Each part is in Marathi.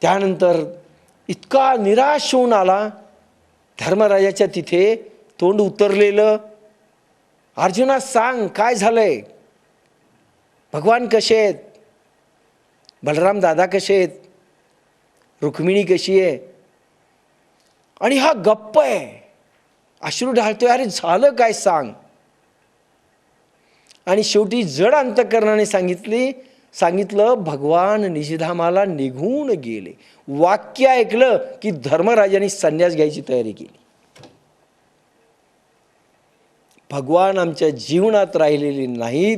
त्यानंतर इतका निराश होऊन आला, धर्मराजाच्या तिथे तोंड उतरलेलं. अर्जुना सांग काय झालंय, भगवान कसे आहेत, बलराम दादा कसे आहेत, रुक्मिणी कशी आहे. आणि हा गप्प आहे, अश्रू ढाळतोय, अरे झालं काय सांग. आणि शेवटी जड अंतःकरणाने सांगितलं भगवान निजधामाला निघून गेले. वाक्य ऐकलं की धर्मराजाने संन्यास घ्यायची तयारी केली. भगवान आमच्या जीवनात राहिलेले नाहीत,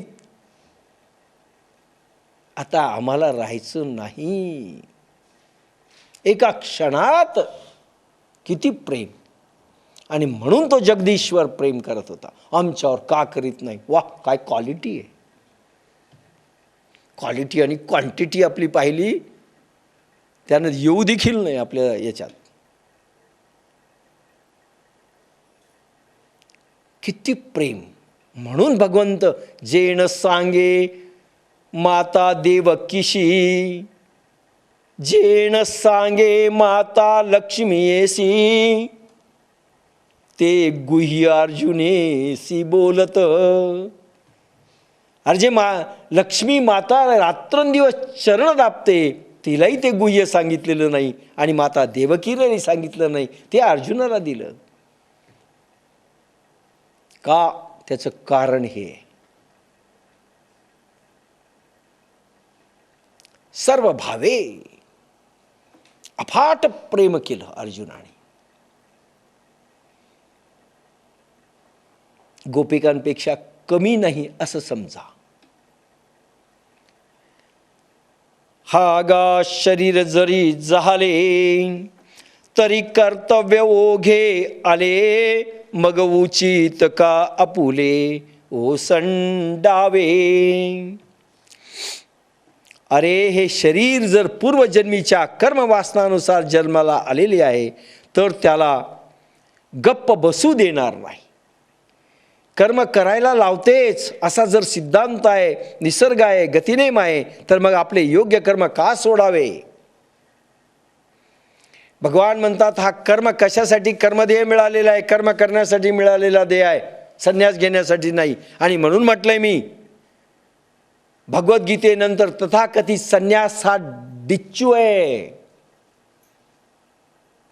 आता आम्हाला राहायचं नाही. एका क्षणात किती प्रेम. आणि म्हणून तो जगदीश्वर प्रेम करत होता आमच्यावर, का करीत नाही. वा काय क्वालिटी आहे. क्वालिटी आणि क्वांटिटी आपली पाहिली, त्यानं येऊ देखील नाही आपल्या याच्यात. किती प्रेम. म्हणून भगवंत जेण सांगे माता देवकीशी, जेण सांगे माता लक्ष्मीयेसी, ते गुह्य अर्जुनेसी बोलत. अर्जे लक्ष्मी माता रात्रंदिवस चरण दाबते, तिलाही ते गुह्य सांगितलेलं नाही आणि माता देवकीलाही सांगितलं नाही, ते अर्जुनाला दिलं. का? त्याचं कारण हे, सर्व भावे अफाट प्रेम केलं अर्जुनाने. गोपिकांपेक्षा कमी नाही असं समजा. हा गा शरीर जरी झाले, तरी कर्तव्य ओघे आले, मग उचित का आपुले ओसंडावे. अरे हे शरीर जर पूर्वजन्मीच्या कर्मवासनानुसार जन्माला आलेले आहे, तर त्याला गप्प बसू देणार नाही. कर्म करायला लावतेच असा जर सिद्धांत आहे, निसर्ग आहे, गतिनेम आहे, तर मग आपले योग्य कर्म का सोडावे. भगवान म्हणतात हा कर्म कशासाठी, कर्मदेह मिळालेला आहे, कर्म करण्यासाठी मिळालेला देह आहे, संन्यास घेण्यासाठी नाही. आणि म्हणून म्हटलंय मी भगवद्गीतेनंतर तथाकथित संन्यास हा डिच्चू आहे.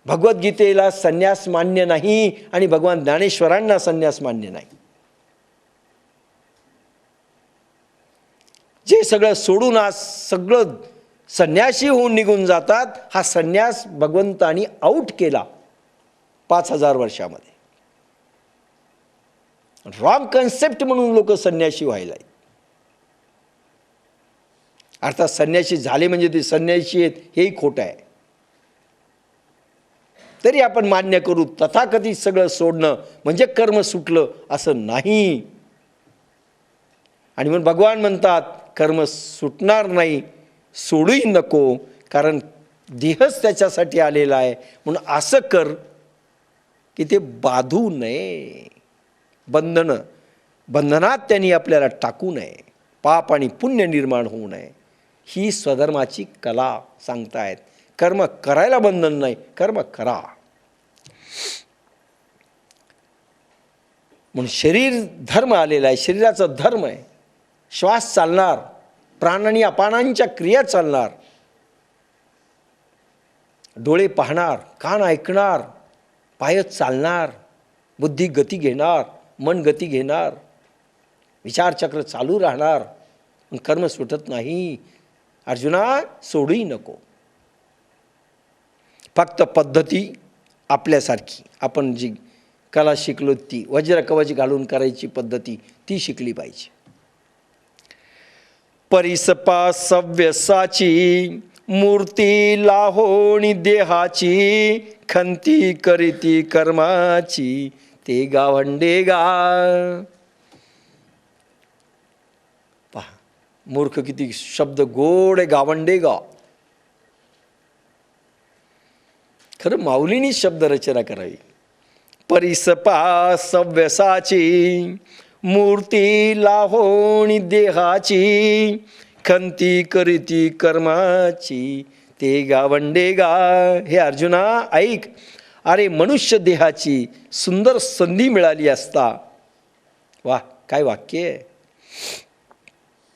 भगवद्गीतेला संन्यास मान्य नाही आणि भगवान ज्ञानेश्वरांना संन्यास मान्य नाही. जे सगळं सोडून आज सगळं संन्यासी होऊन निघून जातात, हा संन्यास भगवंतानी आऊट केला 5000 वर्षामध्ये. रॉंग कन्सेप्ट म्हणून लोक संन्यासी व्हायला. अर्थात संन्यासी झाले म्हणजे ते संन्यासी आहेत हेही खोटं आहे. तरी आपण मान्य करू तथाकथित सगळं सोडणं म्हणजे कर्म सुटलं असं नाही. आणि म्हणून भगवान म्हणतात कर्म सुटणार नाही, सोडूही नको, कारण देहच त्याच्यासाठी आलेला आहे. म्हणून असं कर की ते बाधू नये, बंधनात त्यांनी आपल्याला टाकू नये, पाप आणि पुण्य निर्माण होऊ नये. ही स्वधर्माची कला सांगतायत. कर्म करायला बंधन नाही, कर्म करा. म्हणून शरीर धर्म आलेला आहे, शरीराचा धर्म आहे. श्वास चालणार, प्राण आणि अपानांच्या क्रिया चालणार, डोळे पाहणार, कान ऐकणार, पाय चालणार, बुद्धी गती घेणार, मन गती घेणार, विचारचक्र चालू राहणार. कर्म सुटत नाही. अर्जुना सोडूही नको. फक्त पद्धती आपल्यासारखी आपण जी कला शिकलो ती वज्र कवच घालून करायची पद्धती ती शिकली पाहिजे. परिसपा सव्यसाची मूर्ती लाहोणी देहाची, खंती करीती कर्माची ते गावंडे गा. पहा मूर्ख किती शब्द गोड आहे, गावंडे गा. खरं माऊलीनी शब्द रचना करावी. परिसपा सव्यसाची मूर्ती लाहोणी देहाची, खंती करीती कर्माची ते गावंडे गा. हे अर्जुना ऐक, अरे मनुष्य देहाची सुंदर संधी मिळाली असता. वा, काय वाक्य आहे.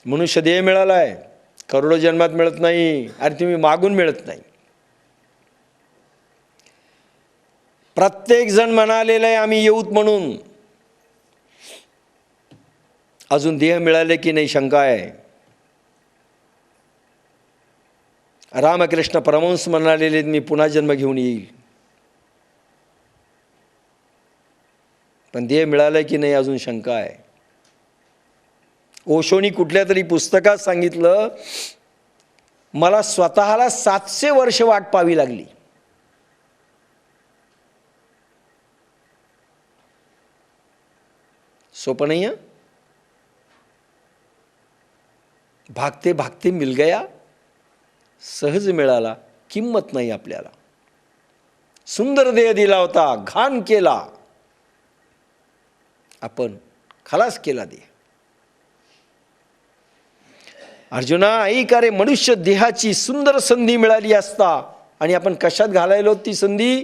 मनुष्य देह मिळालाय, करोडो जन्मात मिळत नाही. अरे तुम्ही मागून मिळत नाही. प्रत्येक जण म्हणालेलं आहे आम्ही येऊत म्हणून. अजून देह मिळाले की नाही शंका आहे. रामकृष्ण परमहंस म्हणालेले मी पुन्हा जन्म घेऊन येईल, पण देह मिळाला की नाही अजून शंका आहे. ओशोनी कुठल्या तरी पुस्तकात सांगितलं, मला स्वतःला 700 वर्ष वाट पाहावी लागली. सोपं नाही आहे. भागते भागते मिल गया, सहज मिळाला, किंमत नाही आपल्याला. सुंदर देह दिला होता, घाण केला आपण, खलास केला देह. अर्जुना ऐक, अरे मनुष्य देहाची सुंदर संधी मिळाली असता, आणि आपण कशात घालायलो ती संधी?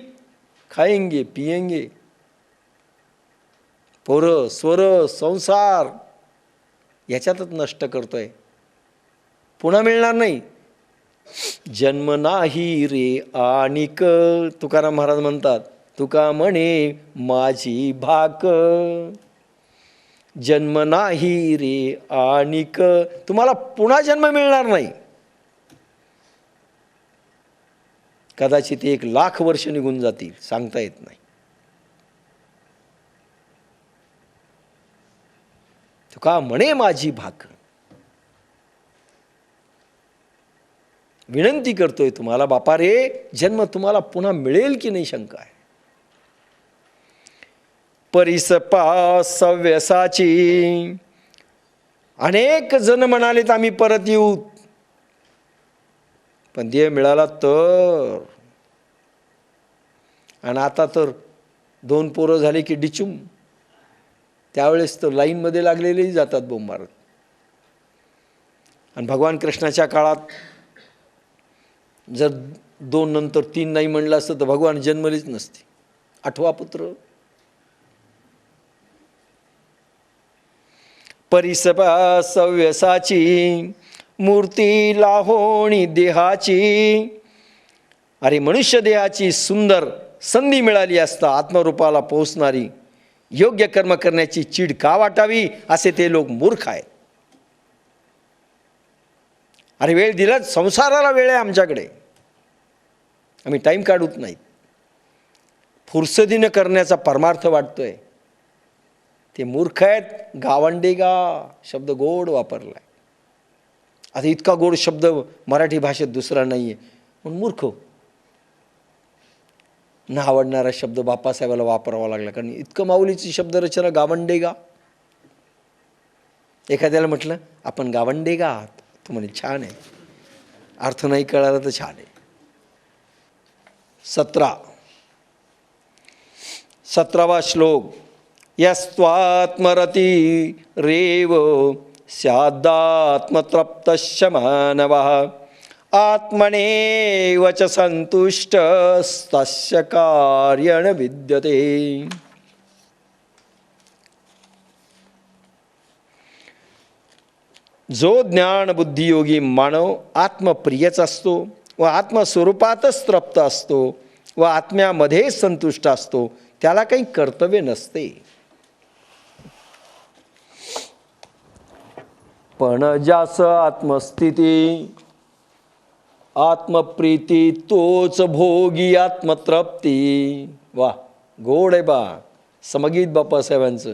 खाएंगे पिएंगे, पोरं स्वर संसार याच्यातच नष्ट करतोय. पुन्हा मिळणार नाही. जन्म नाही रे आणिक, तुकाराम महाराज म्हणतात, तुका म्हणे माझी भाक. जन्म नाही रे आणिक, तुम्हाला पुन्हा जन्म मिळणार नाही. कदाचित 1,00,000 वर्ष निघून जातील, सांगता येत नाही. तुका म्हणे माझी भाक. विनंती करतोय तुम्हाला, बापा रे, जन्म तुम्हाला पुन्हा मिळेल की नाही शंका आहे. परिसपा सव्यसाची, अनेक जण म्हणालेत आम्ही परत येऊ, पण देह मिळाला तर. आणि आता तर 2 पोरं झाली की डिचूम. त्यावेळेस तर लाईनमध्ये लागलेलेही जातात बोंब मारत. आणि भगवान कृष्णाच्या काळात जर 2 नंतर 3 नाही म्हणलं असतं तर भगवान जन्मलेच नसते. 8वा पुत्र. परिसपा सव्यसाची, मूर्ती लाहोणी देहाची. अरे मनुष्य देहाची सुंदर संधी मिळाली असता आत्मरूपाला पोहोचणारी, योग्य कर्म करण्याची चीड का वाटावी, असे ते लोक मूर्ख आहेत. अरे वेळ दिलाच, संसाराला वेळ आहे आमच्याकडे, आम्ही टाईम काढूत नाहीत. फुरसतीनं करण्याचा परमार्थ वाटतोय. ते मूर्ख आहेत. गावंडेगा शब्द गोड वापरलाय. आता इतका गोड शब्द मराठी भाषेत दुसरा नाही आहे, म्हणून मूर्ख न आवडणारा शब्द बाप्पासाहेबाला वापरावा लागला. कारण इतकं माऊलीची शब्दरचना गावंडेगा. एखाद्याला म्हटलं आपण गावंडेगा आहात, तो म्हणे छान आहे, अर्थ नाही कळाला तर छान आहे. 17वा श्लोक. यस्त्वात्मरती रेव स्यादात्मतृप्तस्य मानवः आत्मनेव च संतुष्टस्तस्य कार्यं न विद्यते. जो ज्ञान बुद्धियोगी मानव आत्मप्रियच असतो व आत्मस्वरूपातच तृप्त असतो व आत्म्यामध्ये संतुष्ट असतो, त्याला काही कर्तव्य नसते. पण ज्यास आत्मस्थिती आत्मप्रीती तोच भोगी आत्मतृप्ती. वा, गोड आहे बा समगीत बाप्पासाहेबांचं.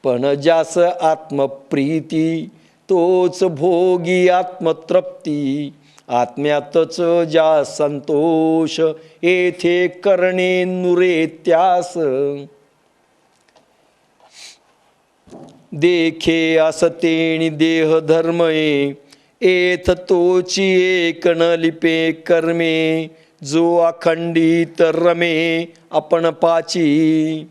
पण ज्यास आत्मप्रीती तोच भोगी आत्मतृप्ती. आत्म्यातच ज्या संतोष येथे करणे नुरे त्यास. देखे असतेणी देह धर्मये एथ तोची एक न लिपे कर्मे. जो अखंडित रमे आपण पाची.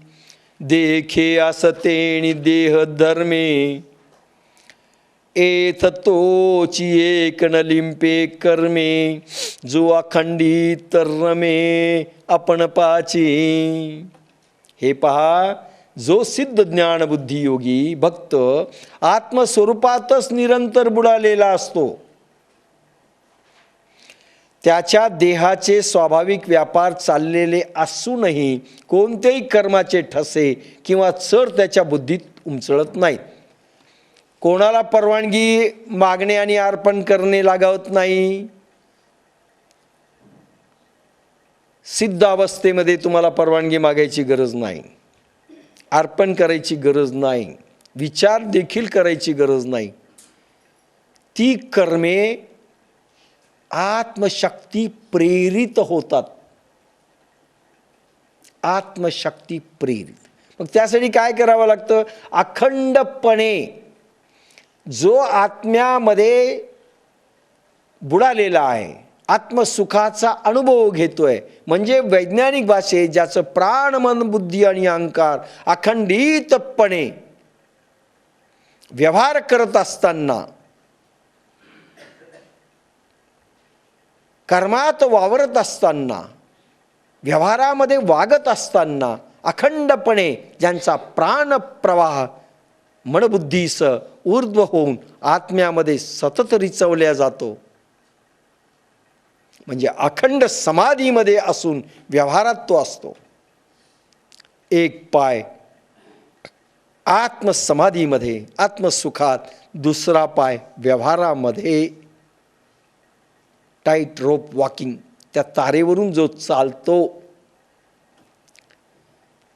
देखे असतेणी देह धर्मे एथ तोची एक न लिंपे कर्मे. जो अखंडित रमे आपण पाची. हे पहा, जो सिद्ध ज्ञान बुद्धी योगी भक्त आत्मस्वरूपातच निरंतर बुडालेला असतो, त्याच्या देहाचे स्वाभाविक व्यापार चाललेले असूनही कोणत्याही कर्माचे ठसे किंवा चर त्याच्या बुद्धीत उमचळत नाहीत. कोणाला परवानगी मागणे आणि अर्पण करणे लागत नाही. सिद्ध अवस्थेमध्ये तुम्हाला परवानगी मागायची गरज नाही, अर्पण करायची गरज नाही, विचार देखील करायची गरज नाही. ती कर्मे आत्मशक्ती प्रेरित होतात. आत्मशक्ती प्रेरित. मग त्यासाठी काय करावं लागतं? अखंडपणे जो आत्म्यामध्ये बुडालेला आहे, आत्मसुखाचा अनुभव घेतोय, म्हणजे वैज्ञानिक भाषेत ज्याचं प्राण मन बुद्धी आणि अहंकार अखंडितपणे व्यवहार करत असताना, कर्मात वावरत असताना, व्यवहारामध्ये वागत असताना अखंडपणे ज्यांचा प्राणप्रवाह मनबुद्धीस ऊर्ध्व होऊन आत्म्यामध्ये सतत रिचवल्या जातो, म्हणजे अखंड समाधीमध्ये असून व्यवहारात तो असतो. एक पाय आत्मसमाधीमध्ये आत्मसुखात, दुसरा पाय व्यवहारामध्ये. टाईट रोप वॉकिंग, त्या तारेवरून जो चालतो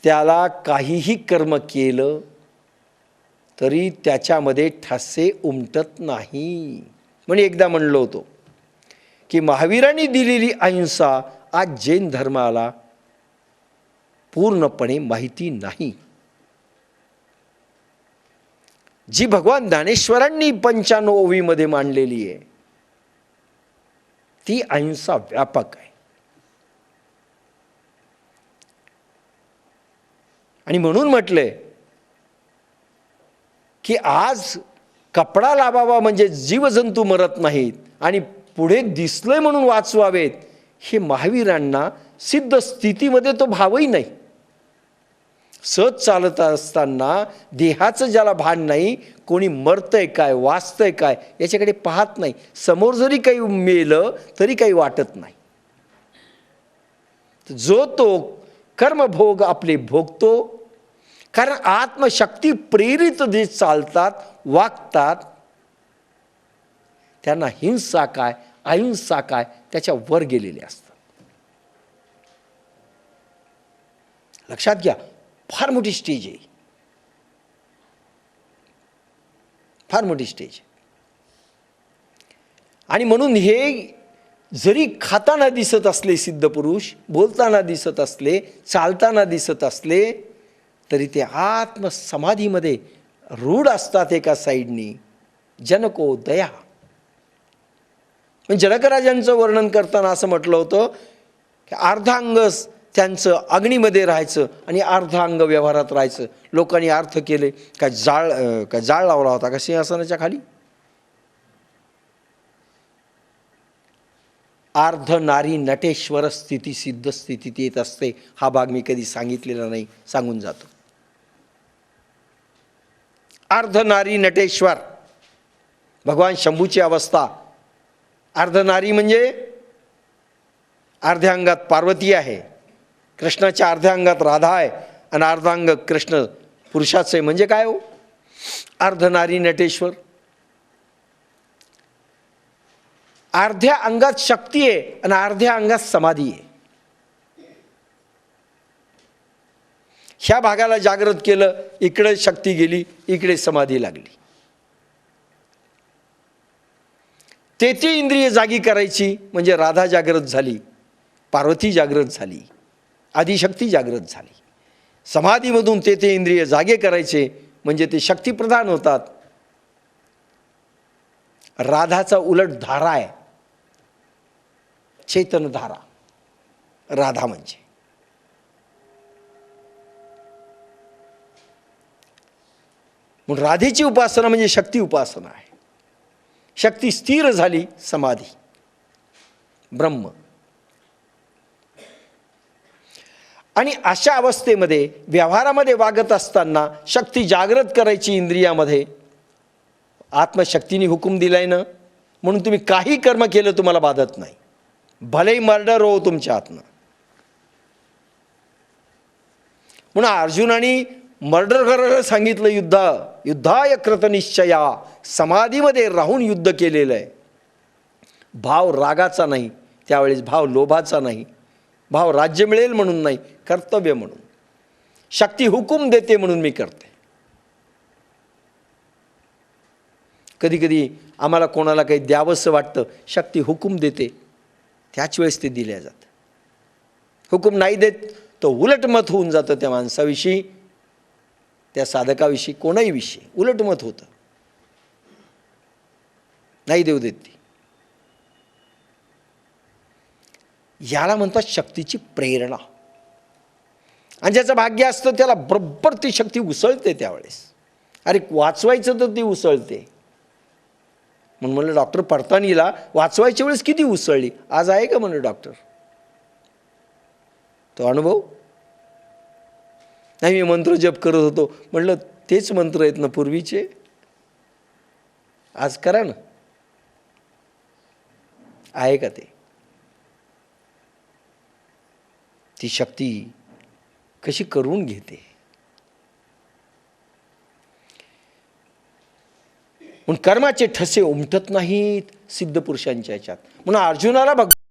त्याला काहीही कर्म केलं तरी त्याच्यामध्ये ठसे उमटत नाही. म्हणजे एकदा म्हणलो होतो की महावीरांनी दिलेली अहिंसा आज जैन धर्माला पूर्णपणे माहिती नाही. जी भगवान ज्ञानेश्वरांनी 95 ओवीमध्ये मांडलेली आहे ती अहिंसा व्यापक आहे. आणि म्हणून म्हटलंय की आज कपडा लावावा म्हणजे जीवजंतू मरत नाहीत आणि पुढे दिसलंय म्हणून वाचवावेत, हे महावीरांना सिद्ध स्थितीमध्ये तो भावही नाही. सहज चालत असताना देहाचं ज्याला भान नाही, कोणी मरतंय काय वाचतंय काय याच्याकडे पाहत नाही. समोर जरी काही मेलं तरी काही वाटत नाही. जो तो कर्मभोग आपले भोगतो, कारण आत्मशक्ती प्रेरित जे चालतात वागतात त्यांना हिंसा काय अहिंसा काय त्याच्या वर गेलेले असतात. लक्षात घ्या, फार मोठी स्टेज आहे, फार मोठी स्टेज. आणि म्हणून हे जरी खाताना दिसत असले सिद्ध पुरुष, बोलताना दिसत असले, चालताना दिसत असले, तरी ते आत्मसमाधीमध्ये रूढ असतात. एका साईडनी जनको दया. जनकराजांचं वर्णन करताना असं म्हटलं होतं की अर्धांग त्यांचं अग्नीमध्ये राहायचं आणि अर्धांग व्यवहारात राहायचं. लोकांनी अर्थ केले काय जाळ लावला होता का सिंहासनाच्या खाली? अर्ध नारी नटेश्वर स्थिती सिद्ध स्थितीत येत असते. हा भाग मी कधी सांगितलेला नाही, सांगून जातो. अर्ध नारी नटेश्वर भगवान शंभूची अवस्था. अर्ध नारी म्हणजे अर्ध्या अंगात पार्वती आहे, कृष्णाच्या अर्ध्या अंगात राधा आहे आणि अर्धांग कृष्ण पुरुषाचे. म्हणजे काय हो? अर्ध नारी नटेश्वर. अर्ध्या अंगात शक्ती आहे आणि अर्ध्या अंगात समाधी आहे. ह्या भागाला जागृत केलं, इकडे शक्ती गेली, इकडे समाधी लागली. ते इंद्रिय जागी करायची म्हणजे राधा जागृत झाली, पार्वती जागृत झाली, आदिशक्ती जागृत झाली. समाधीमधून ते इंद्रिय जागे करायचे म्हणजे ते शक्तिप्रधान होतात. राधाचा उलट धारा आहे, चैतन्यधारा राधा म्हणजे. म्हणून राधेची उपासना म्हणजे शक्ती उपासना आहे. शक्ती स्थिर झाली समाधी. ब्रह्म. आणि अशा अवस्थेमध्ये व्यवहारामध्ये वागत असताना शक्ती जागृत करायची इंद्रियामध्ये. आत्मशक्तीने हुकूम दिलाय ना, म्हणून तुम्ही काही कर्म केलं तुम्हाला बाधत नाही, भलेही मर्डर हो तुमच्या हातनं. म्हणून अर्जुनाने मर्डर करायला सांगितलं. युद्धाय कृतनिश्चया, समाधीमध्ये राहून युद्ध केलेलं आहे. भाव रागाचा नाही त्यावेळेस, भाव लोभाचा नाही, भाव राज्य मिळेल म्हणून नाही, कर्तव्य म्हणून. शक्ती हुकूम देते म्हणून मी करते. कधी कधी आम्हाला कोणाला काही द्यावंसं वाटतं, शक्ती हुकूम देते, त्याच वेळेस ते दिल्या जातं. हुकूम नाही देत तो उलट मत होऊन जातं त्या माणसाविषयी, त्या साधकाविषयी, कोणाही विषयी उलट मत होतं, नाही देऊ देत ती. याला म्हणतात शक्तीची प्रेरणा. आणि ज्याचं भाग्य असतं त्याला बरोबर ती शक्ती उसळते त्यावेळेस. अरे वाचवायचं तर ती उसळते. म्हणून म्हणलं डॉक्टर पडतानीला वाचवायच्या वेळेस किती उसळली, आज आहे का म्हणलं डॉक्टर? तो अनुभव नाही. मी मंत्र जप करत होतो, म्हणलं तेच मंत्र आहेत ना पूर्वीचे, आज करा ना. आहे का ते? ती शक्ती कशी करून घेते. म्हणून कर्माचे ठसे उमटत नाहीत सिद्ध पुरुषांच्या ह्याच्यात. म्हणून अर्जुनाला